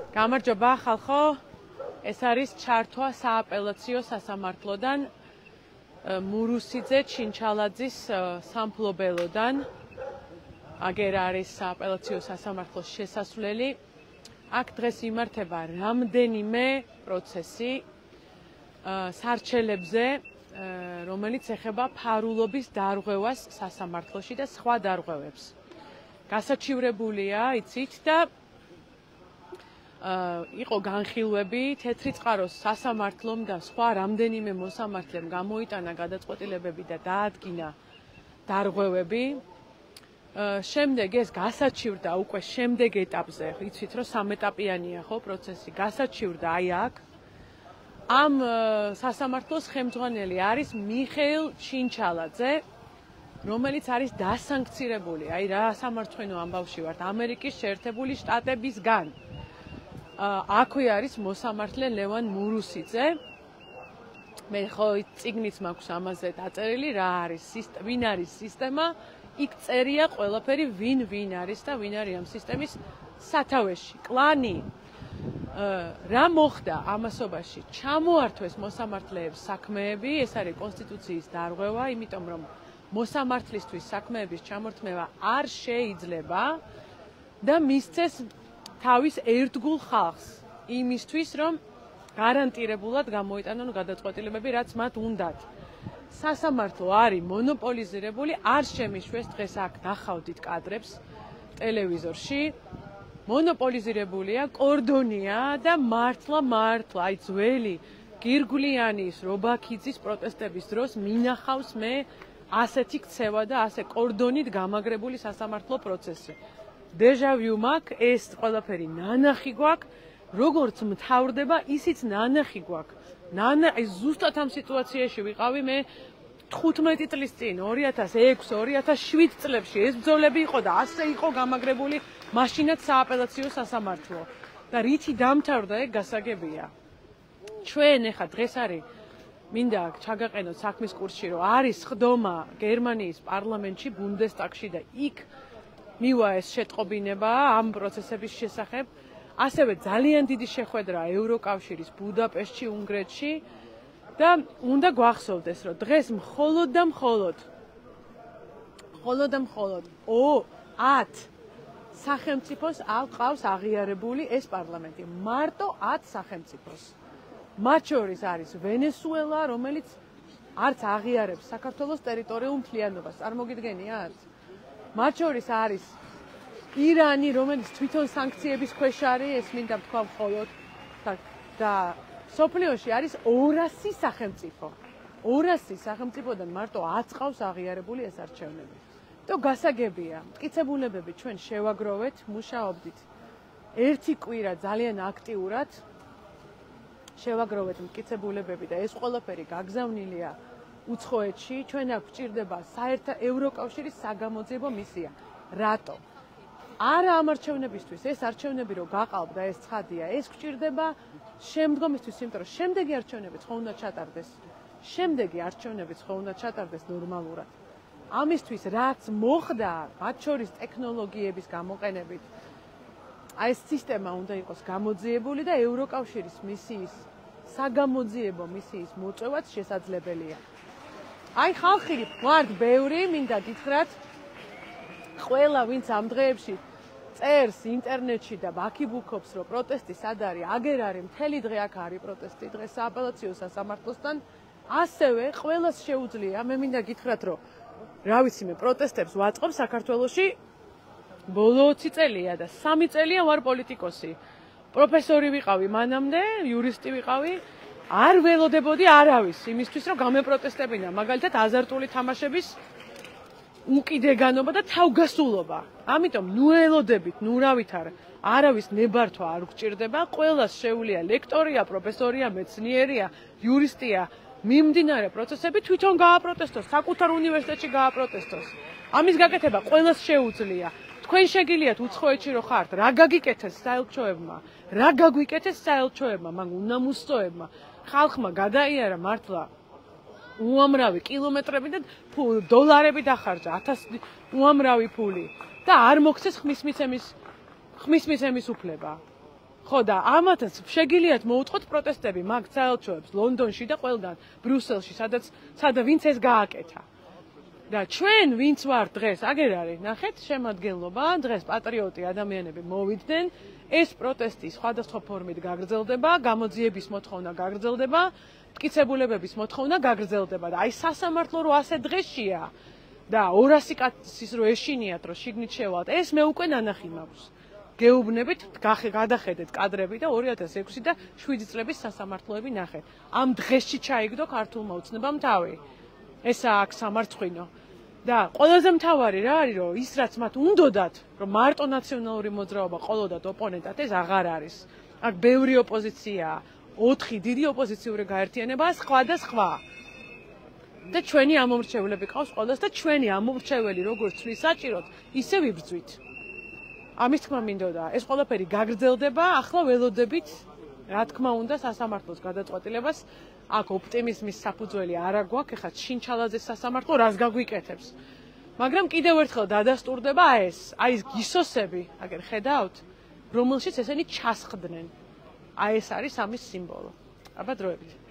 გამარჯობა ხალხო, ეს არის ჩართვა სააპელაციო სასამართლოდან მურუსიძე ჩინჩალაძის სამფლობელოდან. აგერ არის სააპელაციო სასამართლოს შესასვლელი. აქ დღეს იმართება რამდენიმე პროცესი სარჩელებზე, რომელიც ეხება ფარულობის დარღვევას სასამართლოში და სხვა დარღვევებს. გასაჩივრებულია, იცით და იყო განხილვები, თეთრი წყაროს სასამართლომ და სხვა რამდენიმე მოსამართლემ გამოიტანა გადაწყვეტილებები და დაადგინა დარღვევები. შემდეგ ეს გასაჩივრდა უკვე შემდეგ ეტაპზე, იცით რომ სამეტაპიანია ხო პროცესი, გასაჩივრდა აი აქ. ამ სასამართლოს ხელმძღვანელი არის მიხეილ ჩინჩალაძე, რომელიც არის დასანქცირებული, აი რა სამარცხვინო ამბავში ვართ, ამერიკის შეერთებული შტატებისგან. აქვე არის მოსამართლე ლევან მურუსიძე. მე ხო წიგნიც მაქვს ამაზე დაწერილი, რა არის, ვინ არის სისტემა, იქ წერია ყველაფერი, ვინ არის და ვინ არის ამ სისტემის სათავეში, კლანი. რა მოხდა ამასობაში? ჩამოართვეს მოსამართლეებს საქმეები, ეს არის კონსტიტუციის დარღვევა, იმიტომ რომ მოსამართლისთვის საქმეების ჩამორთმევა არ შეიძლება და მისცეს თავის ერთგულ ხალხს იმისთვის, რომ გარანტირებულად გამოიტანონ გადაწყვეტილებები, რაც მათ უნდათ. სასამართლო არის მონოპოლიზირებული, არ შემიშვეს დღეს აქ ნახავდით კადრებს ტელევიზორში. მონოპოლიზირებულია, კორდონია და მართლა, აი ძველი გირგვლიანის, რობაქიძის პროტესტების დროს მინახავს მე ასეთი ქცევა და ასე კორდონით გამაგრებული სასამართლო პროცესი. დეჟავიუ მაქვს, ეს ყველაფერი ნანახი გვაქვს, როგორც მთავრდება, ისიც ნანახი გვაქვს. ზუსტად ამ სიტუაციაში ვიყავი მე 15 წლის წინ, 2006-2007 წლებში ეს ბრძოლები იყო და ასე იყო გამაგრებული მაშინაც სააპელაციო სასამართლო. და რითი დამთავრდა, ეგ გასაგებია. ჩვენ ეხა დღეს არის მინდა ჩაგაყენოთ საქმის კურსში, რომ არის ხდომა გერმანიის პარლამენტში, ბუნდესტაგში და იქ მივა ეს შეტყობინება ამ პროცესების შესახებ. ასევე ძალიან დიდი შეხვედრა ევროკავშირის ბუდაპეშტში, უნგრეთში და უნდა გვახსოვდეს, რომ დღეს მხოლოდ 10 სახელმწიფოს ყავს აღიარებული ეს პარლამენტი. მარტო 10 სახელმწიფოს. მათ შორის არის ვენესუელა, რომელიც არც აღიარებს საქართველოს ტერიტორიულ მთლიანობას. წარმოგიდგენიათ? მათ შორის არის ირანი, რომელიც თვითონ სანქციების ქვეშ არის, ეს მინდა ვთქვა მხოლოდ და სოფლიოში არის 200 სახელმწიფო. 200 სახელმწიფოდან მარტო 10 ყავს აღიარებული ეს არჩევნები. და გასაგებია, მტკიცებულებები ჩვენ შევაგროვეთ, მუშაობდით ერთი კვირა ძალიან აქტიურად. შევაგროვეთ მტკიცებულებები და ეს ყველაფერი გაგზავნილია უცხოეთში. ჩვენ აქ გვჭირდება ევროკავშირის საგამოძიებო მისია. რატო? არა ამ არჩევნებისთვის, ეს არჩევნები რო გაყალბ და ეს ცხადია, ეს გვჭირდება შემდგომისთვის, იმიტომ რომ შემდეგი არჩევნებიც ხო უნდა ჩატარდეს. შემდეგი არჩევნებიც ხო უნდა ჩატარდეს ნორმალურად. ამისთვის რაც მოხდა, მათ შორის ტექნოლოგიების გამოყენებით, აი ეს სისტემა უნდა იყოს გამოძიებული და ევროკავშირის მისიის, საგამოძიებო მისიის მოწევაც შესაძლებელია. აი ხალხი ვართ ბევრი, მინდა გითხრათ, ყველა ვინც ამ დღეებში წერს ინტერნეტში და ბაქიბუქობს, რომ პროტესტი სად არის, აგერ არის, მთელი დღე აქ არის პროტესტი, დღეს სააპელაციო სასამართლოსთან, ასევე ყველას შეუძლია, მე მინდა გითხრათ, რომ რა ვიცი მე პროტესტებს ვაწყობ საქართველოში ბოლო 20 წელია და 3 წელია ვარ პოლიტიკოსი. პროფესორი ვიყავი მანამდე, იურისტი ვიყავი, არ ველოდებოდი არავის იმისთვის, რომ გამეპროტესტებინა, მაგალითად აზარტული თამაშების უკიდეგანობა და თავგასულობა. ამიტომ ნუ ელოდებით, ნუ რავით არავის ნებართვა არ გვჭირდება, ყველას შეუძლია ლექტორია, პროფესორია, მეცნიერია, იურისტია, მიმდინარე პროცესები თვითონ გააპროტესტოს, საკუთარ უნივერსიტეტში გააპროტესტოს. ამის გაკეთება ყველას შეუძლია. თქვენ შეგიძლიათ უცხოეთში რო ხართ, რა გაგიკეთეს საელჩოებმა, რა გაგვიკეთეს საელჩოებმა, მაგ უნამუსწოებმა, ხალხმა გადაიარა მართლა უამრავი კილომეტრები და დოლარები დახარჯა, 1000 უამრავი ფული და არ მოგცეს ხმის მიცემის უფლება. ხო და ამათაც შეგიძლიათ მოუწყოთ პროტესტები მაგ საელჩოებს ლონდონში და ყველგან ბრიუსელში, სადაც ვინც ეს გააკეთა. და ჩვენ ვინც ვართ დღეს, აგერ არის, ნახეთ, შემადგენლობა, დღეს პატრიოტი ადამიანები მოვიდნენ, ეს პროტესტი სხვადასხვა ფორმით გაგრძელდება, გამოძიების მოთხოვნა გაგრძელდება, მტკიცებულებების მოთხოვნა გაგრძელდება და აი სასამართლო რო ასე დღეშია და 200 კაცის რო ეშინიათ რო შიგნით შევალთ, ეს მე უკვე ნანახი მაქვს. გეუბნებით, გადახედეთ კადრები და 2006 და 7 წლების სასამართლოები ნახეთ. ამ დღეში ჩაიგდო ქართულმა ოცნებამ თავი. ესა აქ სამარცხვინო. და ყველაზე მთავარი რა არის, რომ ის რაც მათ უნდოდათ, რომ მარტო ნაციონალური მოძრაობა ყოლოდათ ოპონენტად, ეს აღარ არის. აქ ბევრი ოპოზიციაა, 4 დიდი ოპოზიციური გაერთიანებაა, სხვა და სხვა. და ჩვენი ამომრჩევლები ყავს ყველას და ჩვენი ამომრჩეველი როგორც ცვლის საჭიროთ, ისე ვიბრძვით. ამის თქმა მინდოდა, ეს ყველაფერი გაგრძელდება, ახლა ველოდებით, რა თქმა უნდა, სასამართლოს გადაწყვეტილებას, აქ ოპტიმიზმის საფუძველი არ აგვაქვს, ეხლა ჩინჩალაძეს სასამართლო რას გაგვიკეთებს. მაგრამ კიდევ ერთხელ დადასტურდება ეს გისოსები, აგერ ხედავთ, რომელშიც ესენი ჩასხდნენ. ეს არის ამის სიმბოლო. აბა დროებით.